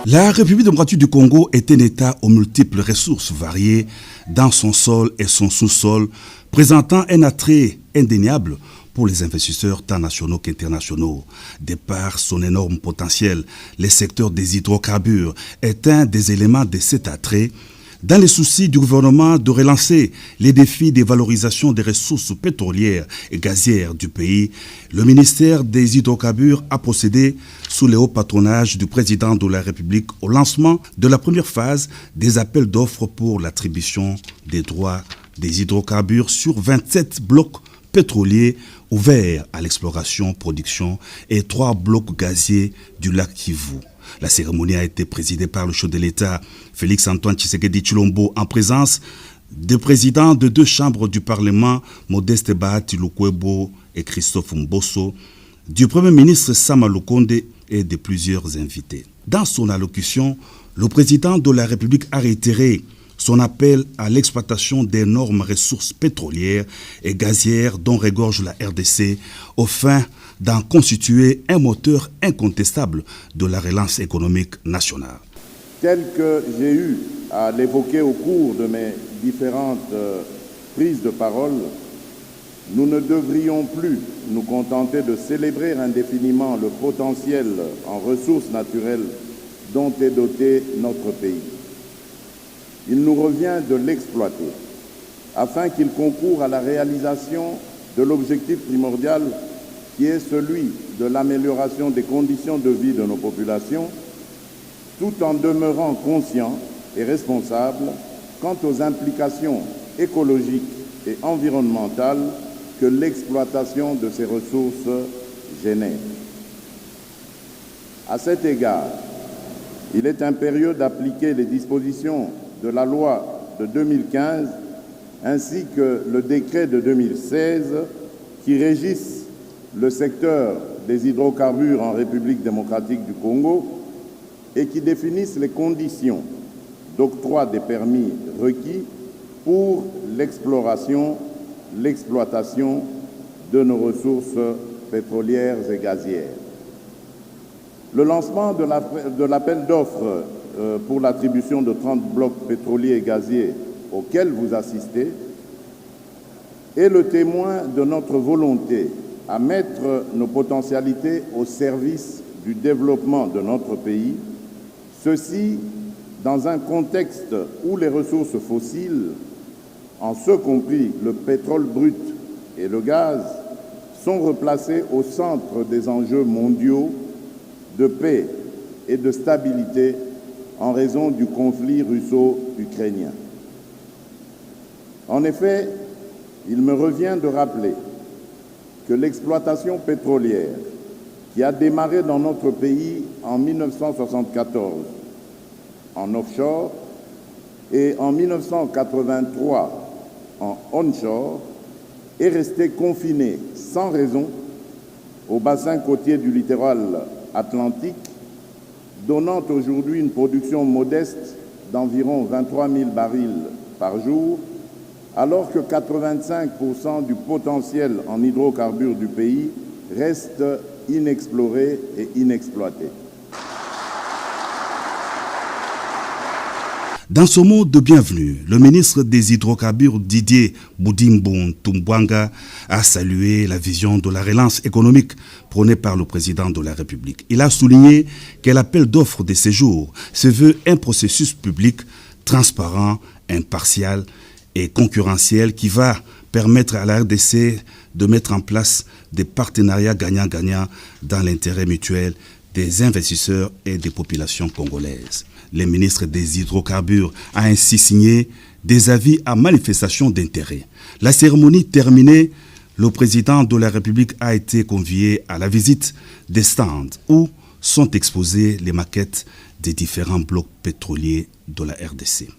La République démocratique du Congo est un État aux multiples ressources variées dans son sol et son sous-sol, présentant un attrait indéniable pour les investisseurs tant nationaux qu'internationaux. De par son énorme potentiel, le secteur des hydrocarbures est un des éléments de cet attrait. Dans les soucis du gouvernement de relancer les défis des valorisations des ressources pétrolières et gazières du pays, le ministère des hydrocarbures a procédé sous le haut patronage du président de la République au lancement de la première phase des appels d'offres pour l'attribution des droits des hydrocarbures sur 27 blocs pétroliers ouverts à l'exploration, production et 3 blocs gaziers du lac Kivu. La cérémonie a été présidée par le chef de l'État, Félix-Antoine Tshisekedi Tshilombo, en présence des présidents de 2 chambres du Parlement, Modeste Bahati Lukwebo et Christophe Mbosso, du Premier ministre Sama Lukonde et de plusieurs invités. Dans son allocution, le président de la République a réitéré son appel à l'exploitation d'énormes ressources pétrolières et gazières dont regorge la RDC, au fin d'en constituer un moteur incontestable de la relance économique nationale. Tel que j'ai eu à l'évoquer au cours de mes différentes prises de parole, nous ne devrions plus nous contenter de célébrer indéfiniment le potentiel en ressources naturelles dont est doté notre pays. Il nous revient de l'exploiter afin qu'il concourt à la réalisation de l'objectif primordial qui est celui de l'amélioration des conditions de vie de nos populations, tout en demeurant conscients et responsables quant aux implications écologiques et environnementales que l'exploitation de ces ressources génère. À cet égard, il est impérieux d'appliquer les dispositions de la loi de 2015 ainsi que le décret de 2016 qui régissent le secteur des hydrocarbures en République démocratique du Congo et qui définissent les conditions d'octroi des permis requis pour l'exploration, l'exploitation de nos ressources pétrolières et gazières. Le lancement de l'appel d'offres pour l'attribution de 30 blocs pétroliers et gaziers auxquels vous assistez est le témoin de notre volonté à mettre nos potentialités au service du développement de notre pays, ceci dans un contexte où les ressources fossiles, en ce compris le pétrole brut et le gaz, sont replacées au centre des enjeux mondiaux de paix et de stabilité en raison du conflit russo-ukrainien. En effet, il me revient de rappeler que l'exploitation pétrolière qui a démarré dans notre pays en 1974 en offshore et en 1983 en onshore est restée confinée sans raison au bassin côtier du littoral atlantique, donnant aujourd'hui une production modeste d'environ 23 000 barils par jour, alors que 85% du potentiel en hydrocarbures du pays reste inexploré et inexploité. Dans ce mot de bienvenue, le ministre des Hydrocarbures Didier Boudimbon Tumbwanga a salué la vision de la relance économique prônée par le président de la République. Il a souligné que l'appel d'offres de séjour se veut un processus public transparent, impartial et concurrentiel qui va permettre à la RDC de mettre en place des partenariats gagnant-gagnant dans l'intérêt mutuel des investisseurs et des populations congolaises. Le ministre des Hydrocarbures a ainsi signé des avis à manifestation d'intérêt. La cérémonie terminée, le président de la République a été convié à la visite des stands où sont exposées les maquettes des différents blocs pétroliers de la RDC.